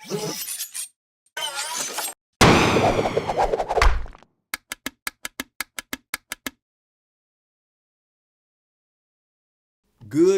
Good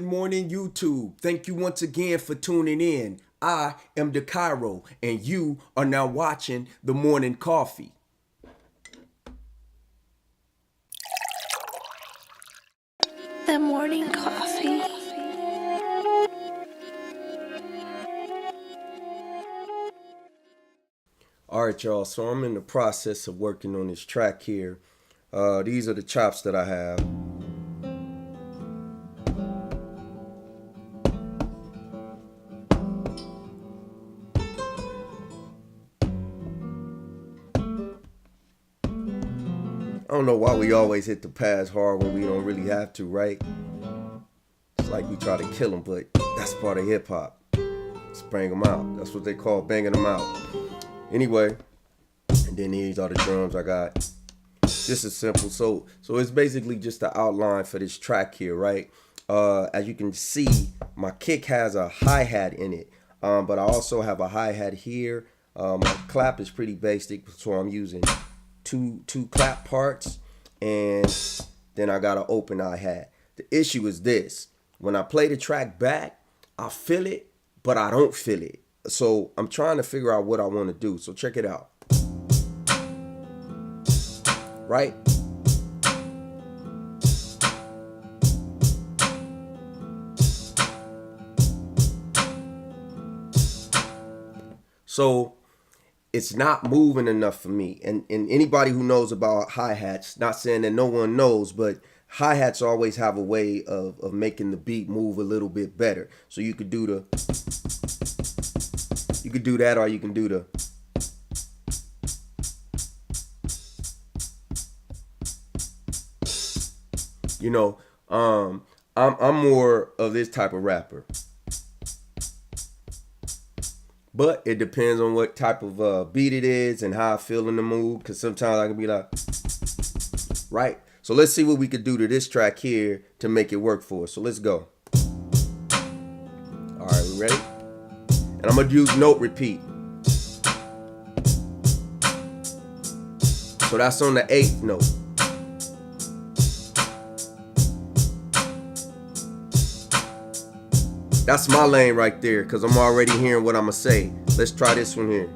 morning, YouTube. Thank you once again for tuning in. I am Dkhairho, and you are now watching The Morning Coffee. The morning coffee. All right, y'all. So I'm in the process of working on this track here. These are the chops that I have. I don't know why we always hit the pads hard when we don't really have to, right? It's like we try to kill them, but that's part of hip hop. Just bang them out. That's what they call banging them out. Anyway, and then these are the drums I got. This is simple. So it's basically just the outline for this track here, right? As you can see, my kick has a hi-hat in it, but I also have a hi-hat here. My clap is pretty basic, so I'm using two clap parts, and then I got an open hi-hat. The issue is this: when I play the track back, I feel it, but I don't feel it. So I'm trying to figure out what I want to do. So check it out. Right? So it's not moving enough for me. And anybody who knows about hi-hats, not saying that no one knows, but hi-hats always have a way of making the beat move a little bit better. So you could do that, or you can do the I'm more of this type of rapper. But it depends on what type of beat it is and how I feel in the mood. Because sometimes I can be like, right? So let's see what we could do to this track here to make it work for us. So let's go. All right, we ready? And I'm going to use note repeat. So that's on the 8th note. That's my lane right there, because I'm already hearing what I'm going to say. Let's try this one here.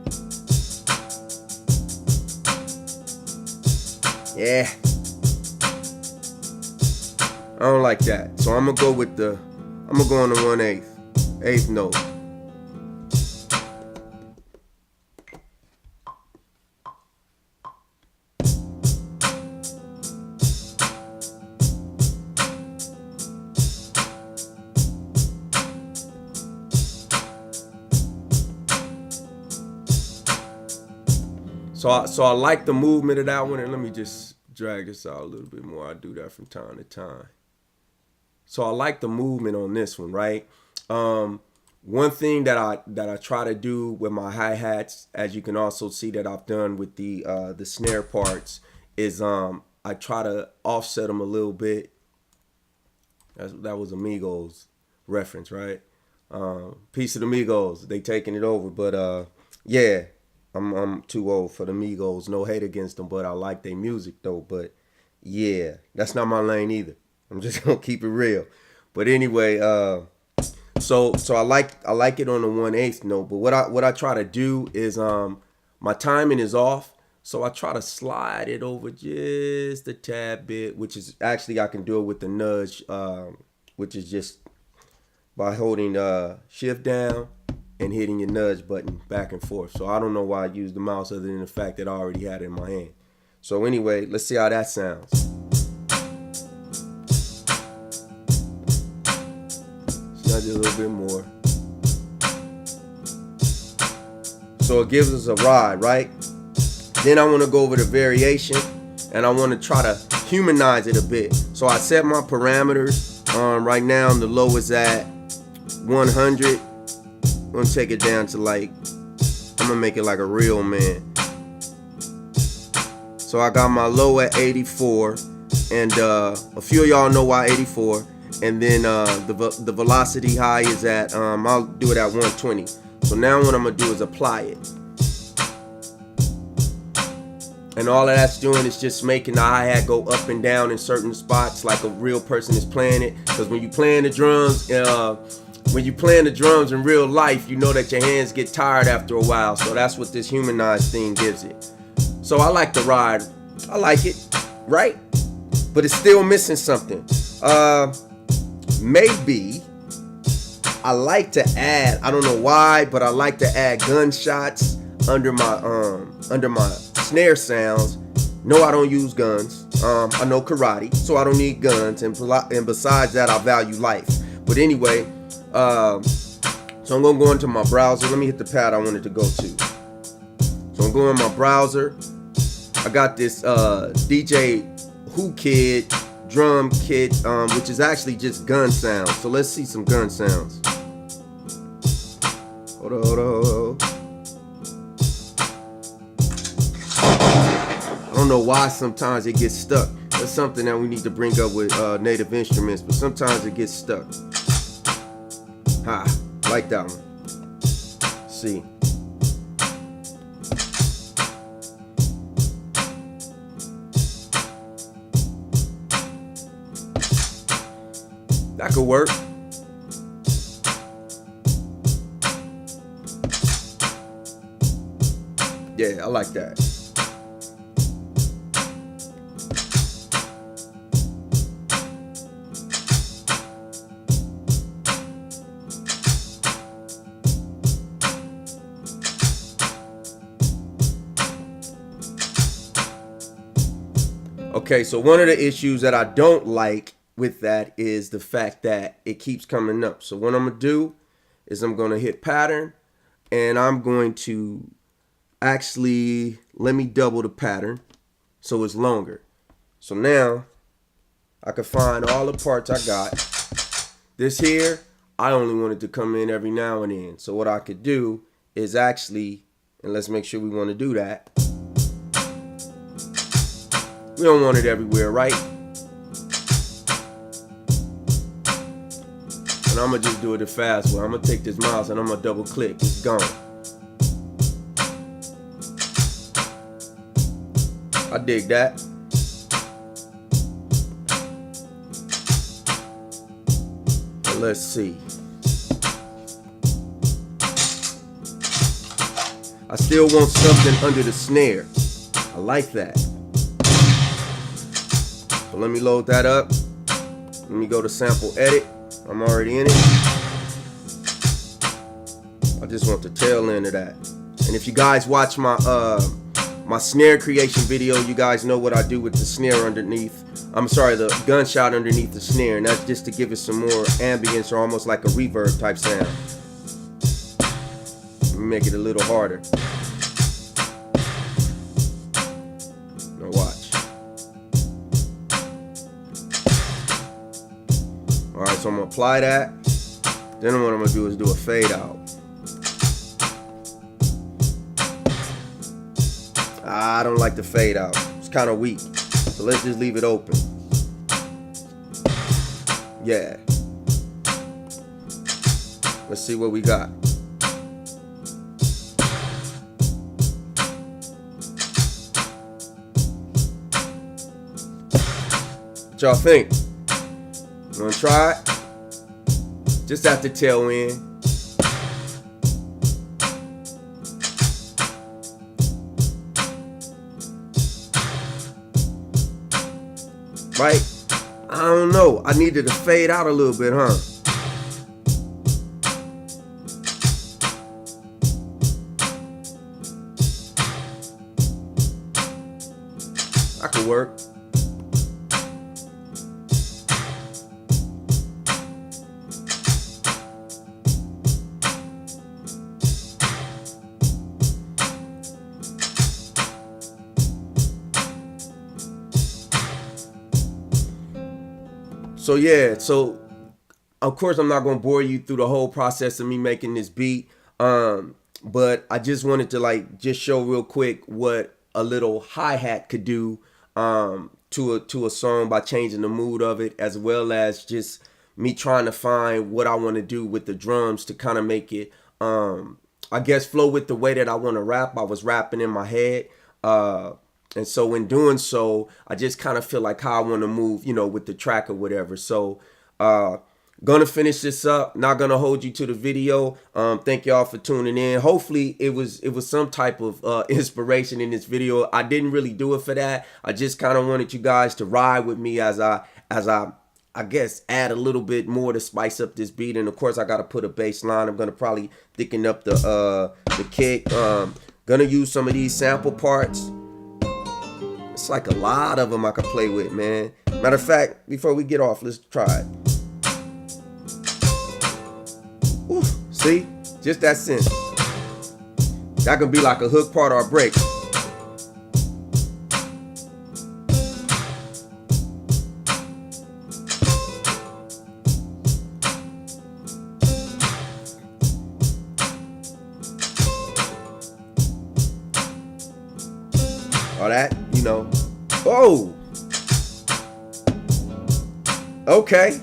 Yeah. I don't like that. So I'm going to go with I'm going to go on the 1/8. 8th note. So I like the movement of that one, and let me just drag this out a little bit more. I do that from time to time. So I like the movement on this one, right? One thing that I try to do with my hi-hats, as you can also see that I've done with the snare parts, is I try to offset them a little bit. That was Amigos reference, right? Piece of the Migos, they taking it over, but yeah. I'm too old for the Migos. No hate against them, but I like their music though. But yeah, that's not my lane either. I'm just gonna keep it real. But anyway, so I like it on the 1/8 note. But what I try to do is my timing is off, so I try to slide it over just a tad bit, which is actually I can do it with the nudge, which is just by holding shift down and hitting your nudge button back and forth. So I don't know why I used the mouse other than the fact that I already had it in my hand. So anyway, let's see how that sounds. Nudge a little bit more. So it gives us a ride, right? Then I want to go over the variation, and I want to try to humanize it a bit. So I set my parameters. Right now the low is at 100. I'm gonna take it down to I'm gonna make it like a real man. So I got my low at 84, and a few of y'all know why 84. And then the velocity high is at I'll do it at 120. So now what I'm gonna do is apply it. And all of that's doing is just making the hi-hat go up and down in certain spots like a real person is playing it. Because when you playing the drums, in real life, you know that your hands get tired after a while. So that's what this humanized thing gives it. So I like the ride. I like it, right? But it's still missing something. Maybe I like to add, I don't know why, but I like to add gunshots under my snare sounds. No, I don't use guns. I know karate, so I don't need guns. And besides that, I value life. But anyway, so I'm gonna go into my browser. Let me hit the pad I wanted to go to. So I'm going in my browser. I got this Dkhairho kit drum kit, which is actually just gun sounds. So let's see some gun sounds. Hold on. I don't know why sometimes it gets stuck. That's something that we need to bring up with native instruments, but sometimes it gets stuck. Like that one. Let's see. That could work. Yeah, I like that. Okay, so one of the issues that I don't like with that is the fact that it keeps coming up. So what I'm gonna do is I'm gonna hit pattern, and I'm going to actually, let me double the pattern so it's longer. So now I can find all the parts I got. This here, I only want it to come in every now and then. So what I could do is actually, and let's make sure we want to do that. We don't want it everywhere, right? And I'm gonna just do it the fast way. I'm gonna take this mouse and I'm gonna double click. It's gone. I dig that. But let's see. I still want something under the snare. I like that. So let me load that up. Let me go to sample edit. I'm already in it. I just want the tail end of that. And if you guys watch my my snare creation video, you guys know what I do with the snare underneath. I'm sorry, the gunshot underneath the snare, and that's just to give it some more ambience or almost like a reverb type sound. Let me make it a little harder. Now watch. Alright, so I'm gonna apply that. Then what I'm gonna do is do a fade out. I don't like the fade out. It's kind of weak. So let's just leave it open. Yeah. Let's see what we got. What y'all think? You wanna try it? Just at the tail end. Right? I don't know. I needed to fade out a little bit, huh? That could work. So yeah, so of course I'm not gonna bore you through the whole process of me making this beat, but I just wanted to just show real quick what a little hi-hat could do to a song by changing the mood of it, as well as just me trying to find what I want to do with the drums to kind of make it I guess, flow with the way that I want to rap. I was rapping in my head. And so in doing so, I just kind of feel like how I want to move, you know, with the track or whatever. So gonna finish this up. Not gonna hold you to the video. Thank y'all for tuning in. Hopefully it was some type of inspiration in this video. I didn't really do it for that. I just kind of wanted you guys to ride with me as I guess add a little bit more to spice up this beat. And of course I gotta put a bass line. I'm gonna probably thicken up the kick. Gonna use some of these sample parts. It's like a lot of them I could play with, man. Matter of fact, before we get off, let's try it. Ooh, see? Just that sense. That can be like a hook part or a break. All that, you know. Oh! Okay.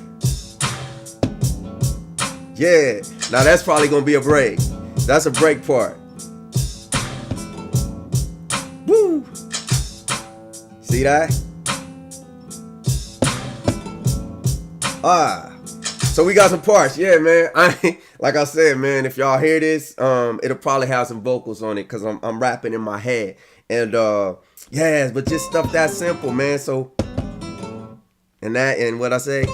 Yeah. Now that's probably gonna be a break. That's a break part. Woo! See that? So we got some parts. Yeah, man. Like I said, man, if y'all hear this, it'll probably have some vocals on it because I'm rapping in my head. And yeah, but just stuff that simple, man. So and what I say?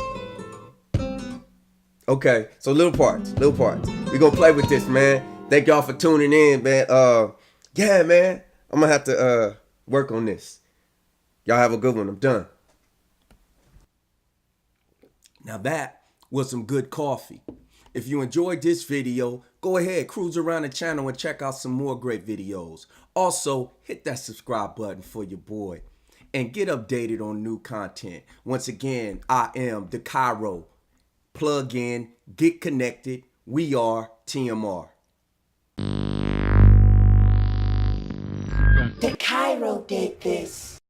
Okay, so little parts. We gonna play with this, man. Thank y'all for tuning in, man. Yeah, man. I'm gonna have to work on this. Y'all have a good one. I'm done. Now that was some good coffee. If you enjoyed this video, go ahead, cruise around the channel and check out some more great videos. Also, hit that subscribe button for your boy and get updated on new content. Once again, I am Dkhairho. Plug in, get connected. We are TMR. Dkhairho did this.